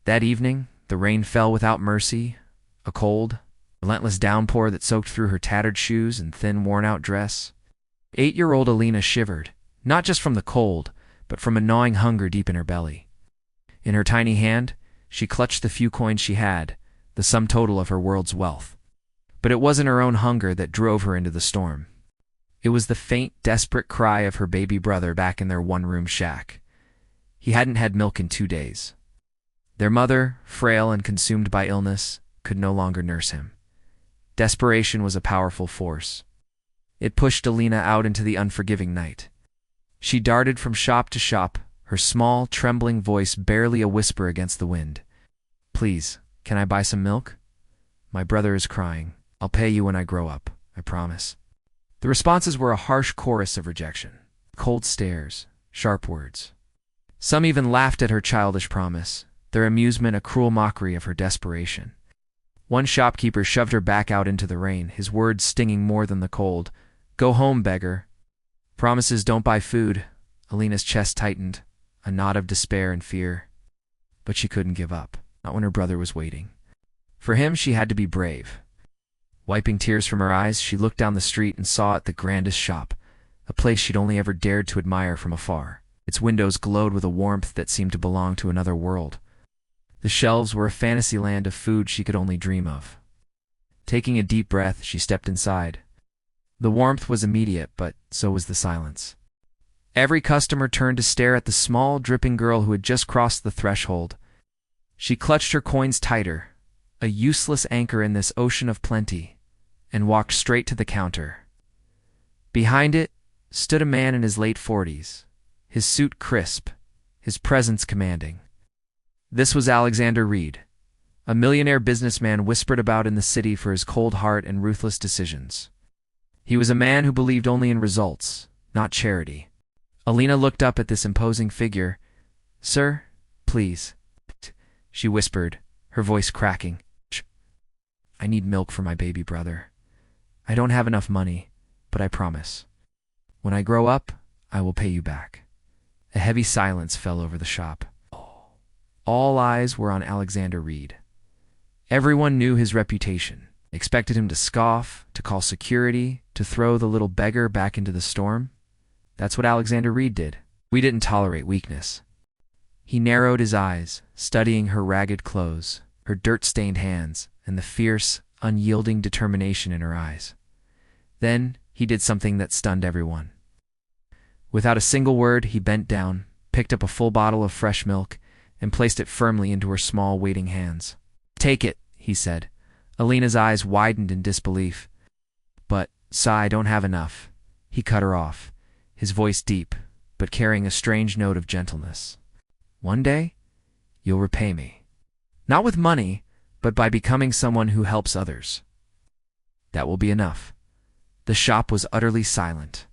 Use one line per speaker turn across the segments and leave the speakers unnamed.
That evening, the rain fell without mercy, a cold, relentless downpour that soaked through her tattered shoes and thin, worn-out dress. 8-year-old Alina shivered, not just from the cold, but from a gnawing hunger deep in her belly. In her tiny hand, she clutched the few coins she had, the sum total of her world's wealth. But it wasn't her own hunger that drove her into the storm. It was the faint, desperate cry of her baby brother back in their one-room shack. He hadn't had milk in 2 days. Their mother, frail and consumed by illness, could no longer nurse him. Desperation was a powerful force. It pushed Alina out into the unforgiving night. She darted from shop to shop, her small, trembling voice barely a whisper against the wind. "Please, can I buy some milk? My brother is crying. I'll pay you when I grow up, I promise." The responses were a harsh chorus of rejection. Cold stares, sharp words. Some even laughed at her childish promise, their amusement a cruel mockery of her desperation. One shopkeeper shoved her back out into the rain, his words stinging more than the cold. "Go home, beggar." Promises don't buy food. Alina's chest tightened, a knot of despair and fear. But she couldn't give up, not when her brother was waiting. For him, she had to be brave. Wiping tears from her eyes, she looked down the street and saw it, the grandest shop, a place she'd only ever dared to admire from afar. Its windows glowed with a warmth that seemed to belong to another world. The shelves were a fantasy land of food she could only dream of. Taking a deep breath, she stepped inside. The warmth was immediate, but so was the silence. Every customer turned to stare at the small, dripping girl who had just crossed the threshold. She clutched her coins tighter, a useless anchor in this ocean of plenty, and walked straight to the counter. Behind it stood a man in his late 40s, his suit crisp, his presence commanding. This was Alexander Reed, a millionaire businessman whispered about in the city for his cold heart and ruthless decisions. He was a man who believed only in results, not charity. Alina looked up at this imposing figure. "Sir, please," she whispered, her voice cracking. "I need milk for my baby brother. I don't have enough money, but I promise. When I grow up, I will pay you back." A heavy silence fell over the shop. All eyes were on Alexander Reed. Everyone knew his reputation, expected him to scoff, to call security, to throw the little beggar back into the storm. That's what Alexander Reed did. We didn't tolerate weakness. He narrowed his eyes, studying her ragged clothes, her dirt-stained hands, and the fierce, unyielding determination in her eyes. Then he did something that stunned everyone. Without a single word, he bent down, picked up a full bottle of fresh milk, and placed it firmly into her small, waiting hands. "Take it," he said. Alina's eyes widened in disbelief. "But, I don't have enough." He cut her off, his voice deep, but carrying a strange note of gentleness. "One day, you'll repay me. Not with money, but by becoming someone who helps others. That will be enough." The shop was utterly silent.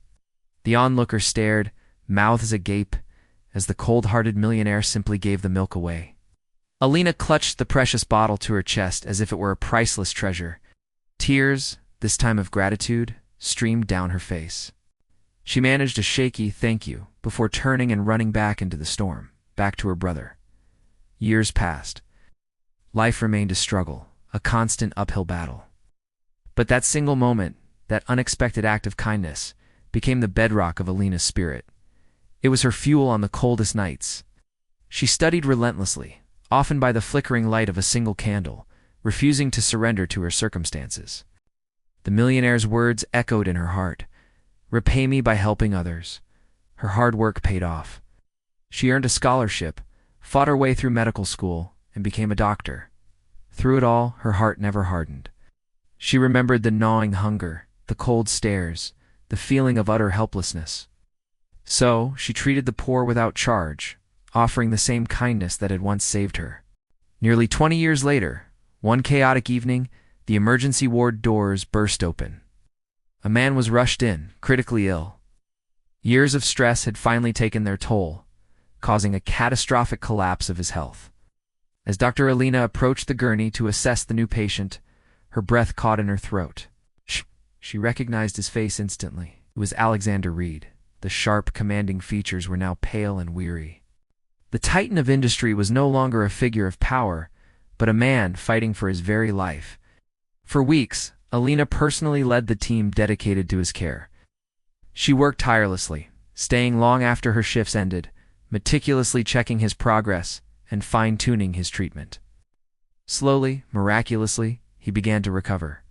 The onlookers stared, mouths agape, as the cold-hearted millionaire simply gave the milk away. Alina clutched the precious bottle to her chest as if it were a priceless treasure. Tears, this time of gratitude, streamed down her face. She managed a shaky "thank you" before turning and running back into the storm, back to her brother. Years passed. Life remained a struggle, a constant uphill battle. But that single moment, that unexpected act of kindness, became the bedrock of Alina's spirit. It was her fuel on the coldest nights. She studied relentlessly, often by the flickering light of a single candle, refusing to surrender to her circumstances. The millionaire's words echoed in her heart. Repay me by helping others. Her hard work paid off. She earned a scholarship, fought her way through medical school, and became a doctor. Through it all, her heart never hardened. She remembered the gnawing hunger, the cold stares, the feeling of utter helplessness. So, she treated the poor without charge, offering the same kindness that had once saved her. Nearly 20 years later, one chaotic evening, the emergency ward doors burst open. A man was rushed in, critically ill. Years of stress had finally taken their toll, causing a catastrophic collapse of his health. As Dr. Alina approached the gurney to assess the new patient, her breath caught in her throat. She recognized his face instantly. It was Alexander Reed. The sharp, commanding features were now pale and weary. The titan of industry was no longer a figure of power, but a man fighting for his very life. For weeks, Alina personally led the team dedicated to his care. She worked tirelessly, staying long after her shifts ended, meticulously checking his progress and fine-tuning his treatment. Slowly, miraculously, he began to recover.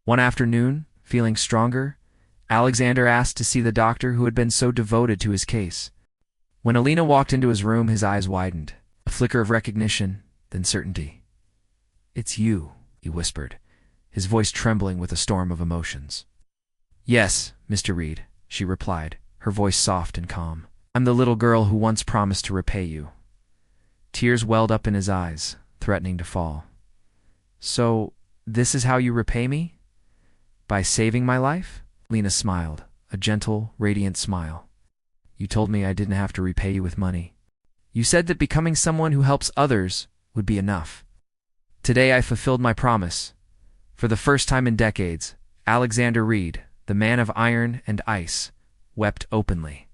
One afternoon, feeling stronger, Alexander asked to see the doctor who had been so devoted to his case. When Alina walked into his room, his eyes widened, a flicker of recognition, then certainty. "It's you," he whispered, his voice trembling with a storm of emotions. "Yes, Mr. Reed," she replied, her voice soft and calm. "I'm the little girl who once promised to repay you." Tears welled up in his eyes, threatening to fall. "So, this is how you repay me? By saving my life?" Lena smiled, a gentle, radiant smile. "You told me I didn't have to repay you with money. You said that becoming someone who helps others would be enough. Today I fulfilled my promise. For the first time in decades, Alexander Reed, the man of iron and ice, wept openly.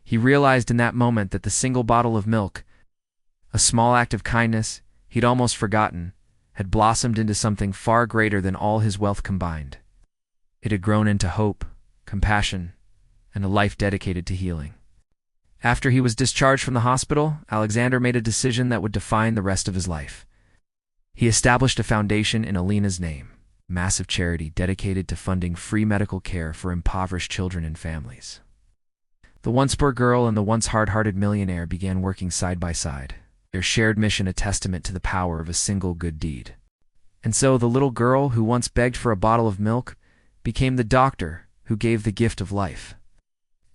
He realized in that moment that the single bottle of milk, a small act of kindness he'd almost forgotten, had blossomed into something far greater than all his wealth combined. It had grown into hope, compassion, and a life dedicated to healing. After he was discharged from the hospital, Alexander made a decision that would define the rest of his life. He established a foundation in Alina's name, a massive charity dedicated to funding free medical care for impoverished children and families. The once poor girl and the once hard-hearted millionaire began working side by side, their shared mission a testament to the power of a single good deed. And so the little girl who once begged for a bottle of milk became the doctor who gave the gift of life,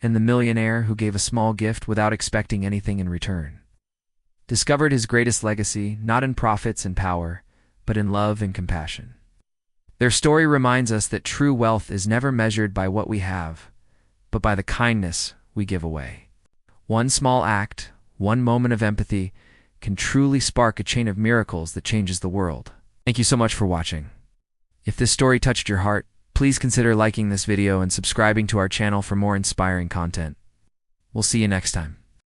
and the millionaire who gave a small gift without expecting anything in return. Discovered his greatest legacy not in profits and power, but in love and compassion. Their story reminds us that true wealth is never measured by what we have, but by the kindness we give away. One small act, one moment of empathy, can truly spark a chain of miracles that changes the world. Thank you so much for watching. If this story touched your heart, please consider liking this video and subscribing to our channel for more inspiring content. We'll see you next time.